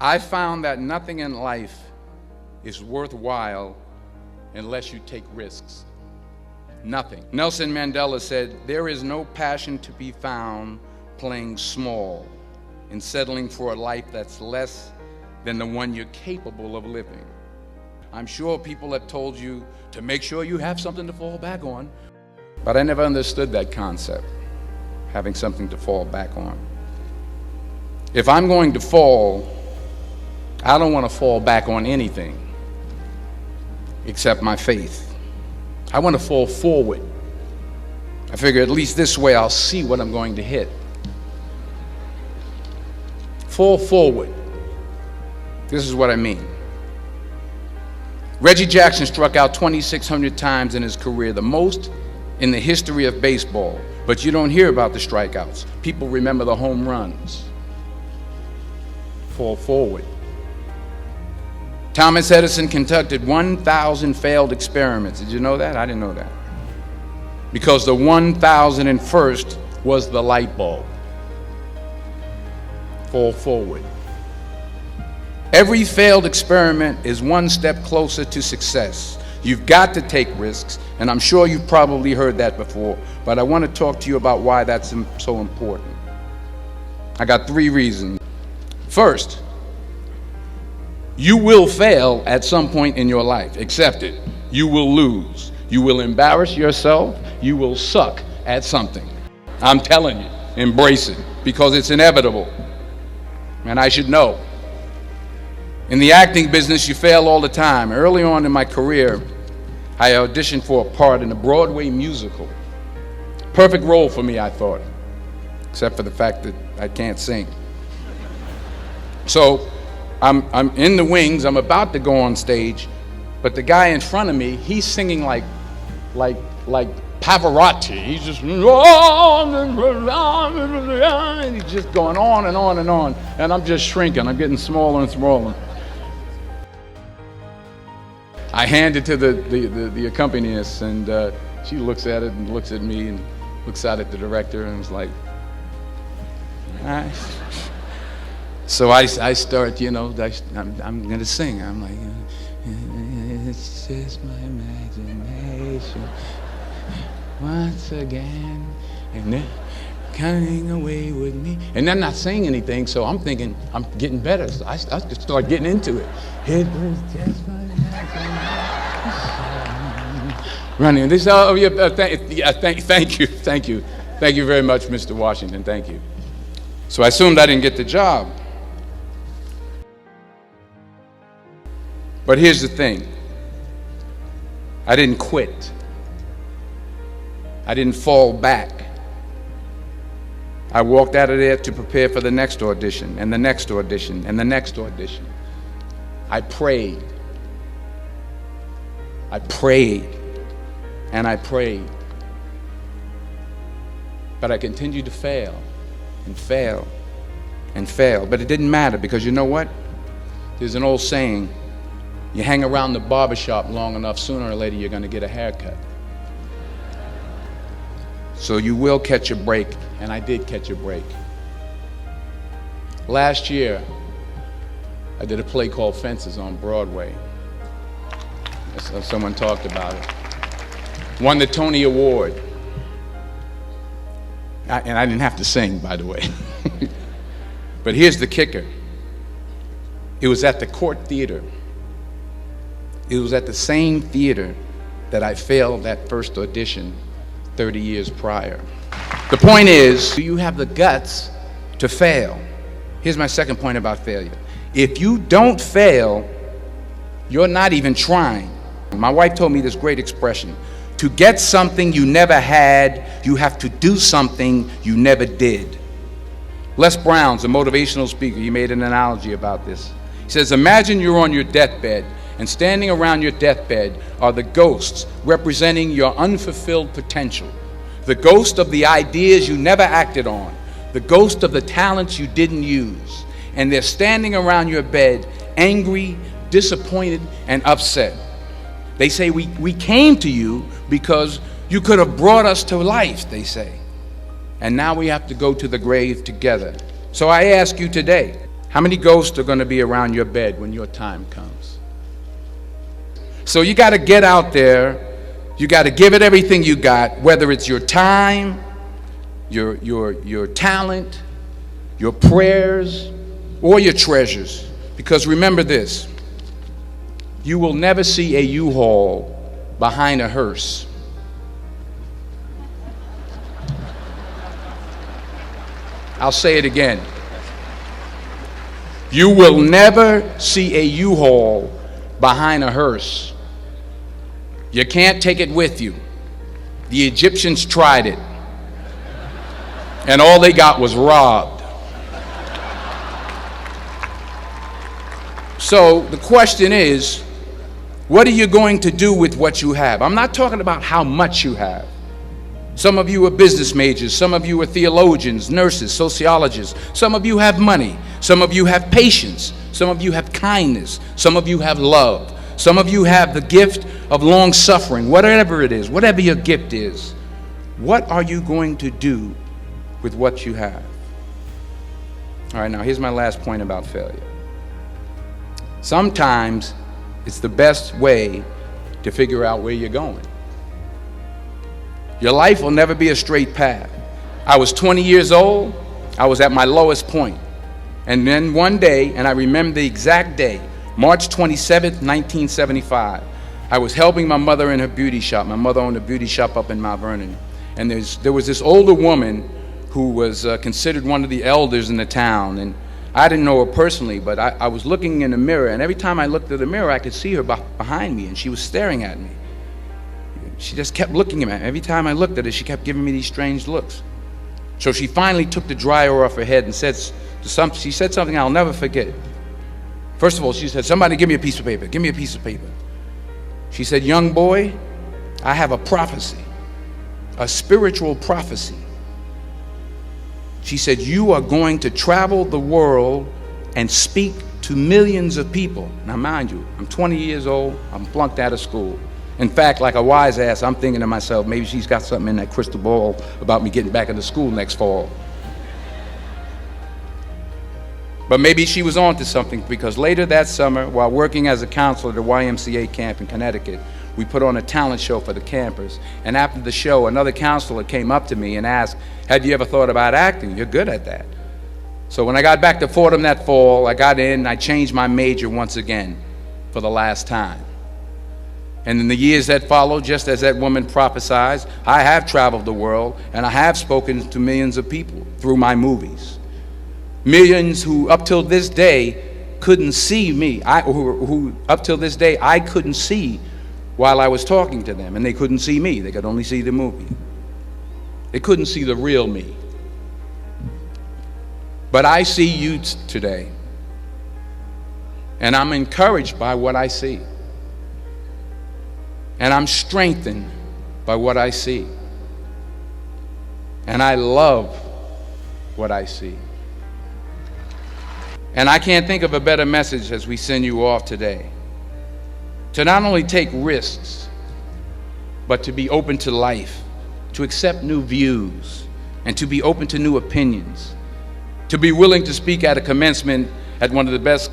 I found that nothing in life is worthwhile unless you take risks. Nothing. Nelson Mandela said, "There is no passion to be found playing small and settling for a life that's less than the one you're capable of living." I'm sure people have told you to make sure you have something to fall back on, but I never understood that concept, having something to fall back on. If I'm going to fall, I don't want to fall back on anything except my faith. I want to fall forward. I figure at least this way I'll see what I'm going to hit. Fall forward. This is what I mean. Reggie Jackson struck out 2,600 times in his career, the most in the history of baseball. But you don't hear about the strikeouts. People remember the home runs. Fall forward. Thomas Edison conducted 1,000 failed experiments. Did you know that? I didn't know that. Because the 1,001st was the light bulb. Fall forward. Every failed experiment is one step closer to success. You've got to take risks, and I'm sure you've probably heard that before, but I want to talk to you about why that's so important. I got 3 reasons. First, you will fail at some point in your life. Accept it. You will lose. You will embarrass yourself. You will suck at something. I'm telling you, embrace it, because it's inevitable. And I should know. In the acting business, you fail all the time. Early on in my career, I auditioned for a part in a Broadway musical. Perfect role for me, I thought, except for the fact that I can't sing. So I'm in the wings, I'm about to go on stage, but the guy in front of me, he's singing like Pavarotti. He's just, and he's just going on and on and on, and I'm just shrinking, I'm getting smaller and smaller. I hand it to the accompanist, and she looks at it and looks at me and looks out at the director and was like, all right. So I start, I'm going to sing. I'm like, it's just my imagination once again, and they're coming away with me. And they're not saying anything, so I'm thinking I'm getting better. So I just start getting into it. It was just my imagination. Running. This, oh, yeah, thank you. Thank you very much, Mr. Washington. Thank you. So I assumed I didn't get the job. But here's the thing. I didn't quit. I didn't fall back. I walked out of there to prepare for the next audition, and the next audition, and the next audition. I prayed. I prayed. And I prayed. But I continued to fail and fail and fail. But it didn't matter, because you know what? There's an old saying, you hang around the barbershop long enough, sooner or later you're going to get a haircut. So you will catch a break, and I did catch a break. Last year, I did a play called Fences on Broadway. Someone talked about it. Won the Tony Award. And I didn't have to sing, by the way. But here's the kicker. It was at the Court Theater. It was at the same theater that I failed that first audition 30 years prior. The point is, do you have the guts to fail? Here's my second point about failure. If you don't fail, you're not even trying. My wife told me this great expression. To get something you never had, you have to do something you never did. Les Brown's a motivational speaker. He made an analogy about this. He says, imagine you're on your deathbed, and standing around your deathbed are the ghosts representing your unfulfilled potential. The ghost of the ideas you never acted on. The ghost of the talents you didn't use. And they're standing around your bed, angry, disappointed, and upset. They say, we came to you because you could have brought us to life, they say. And now we have to go to the grave together. So I ask you today, How many ghosts are going to be around your bed when your time comes? So you got to get out there. You got to give it everything you got, whether it's your time, your talent, your prayers, or your treasures. Because remember this, you will never see a U-Haul behind a hearse. I'll say it again. You will never see a U-Haul behind a hearse. You can't take it with you. The Egyptians tried it, and all they got was robbed. So the question is, what are you going to do with what you have? I'm not talking about how much you have. Some of you are business majors, some of you are theologians, nurses, sociologists. Some of you have money, some of you have patience, some of you have kindness, some of you have love, some of you have the gift of long suffering. Whatever it is, whatever your gift is, what are you going to do with what you have? All right, now here's my last point about failure. Sometimes it's the best way to figure out where you're going. Your life will never be a straight path. I was 20 years old. I was at my lowest point. And then one day, and I remember the exact day, March 27th, 1975, I was helping my mother in her beauty shop. My mother owned a beauty shop up in Mount Vernon. And there was this older woman who was considered one of the elders in the town. And I didn't know her personally, but I was looking in the mirror, and every time I looked at the mirror, I could see her behind me, and she was staring at me. She just kept looking at me. Every time I looked at her, she kept giving me these strange looks. So she finally took the dryer off her head and she said something I'll never forget. First of all, she said, "Somebody give me a piece of paper. Give me a piece of paper." She said, "Young boy, I have a prophecy, a spiritual prophecy." She said, "You are going to travel the world and speak to millions of people." Now mind you, I'm 20 years old, I'm flunked out of school. In fact, like a wise ass, I'm thinking to myself, maybe she's got something in that crystal ball about me getting back into school next fall. But maybe she was on to something, because later that summer, while working as a counselor at the YMCA camp in Connecticut, we put on a talent show for the campers. And after the show, another counselor came up to me and asked, "Have you ever thought about acting? You're good at that." So when I got back to Fordham that fall, I got in and I changed my major once again for the last time. And in the years that followed, just as that woman prophesied, I have traveled the world and I have spoken to millions of people through my movies. Millions who up till this day couldn't see me, who up till this day I couldn't see while I was talking to them, and they couldn't see me. They could only see the movie. They couldn't see the real me. But I see you today, and I'm encouraged by what I see. And I'm strengthened by what I see. And I love what I see. And I can't think of a better message as we send you off today. To not only take risks, but to be open to life, to accept new views, and to be open to new opinions. To be willing to speak at a commencement at one of the best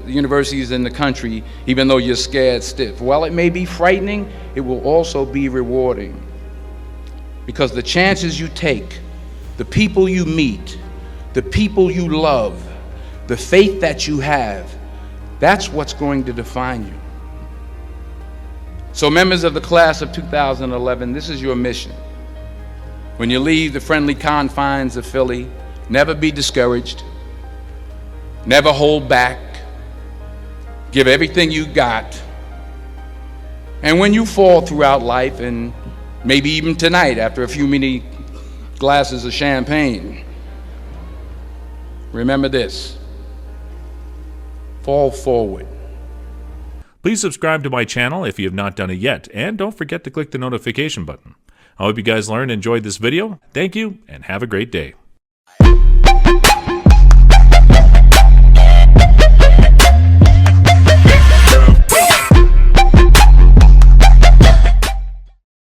universities in the country, even though you're scared stiff. While it may be frightening, it will also be rewarding. Because the chances you take, the people you meet, the people you love, the faith that you have, that's what's going to define you. So members of the class of 2011, this is your mission. When you leave the friendly confines of Philly, never be discouraged. Never hold back. Give everything you got. And when you fall throughout life, and maybe even tonight after a few many glasses of champagne, remember this: fall forward. Please subscribe to my channel if you have not done it yet, and don't forget to click the notification button. I hope you guys learned and enjoyed this video. Thank you, and have a great day.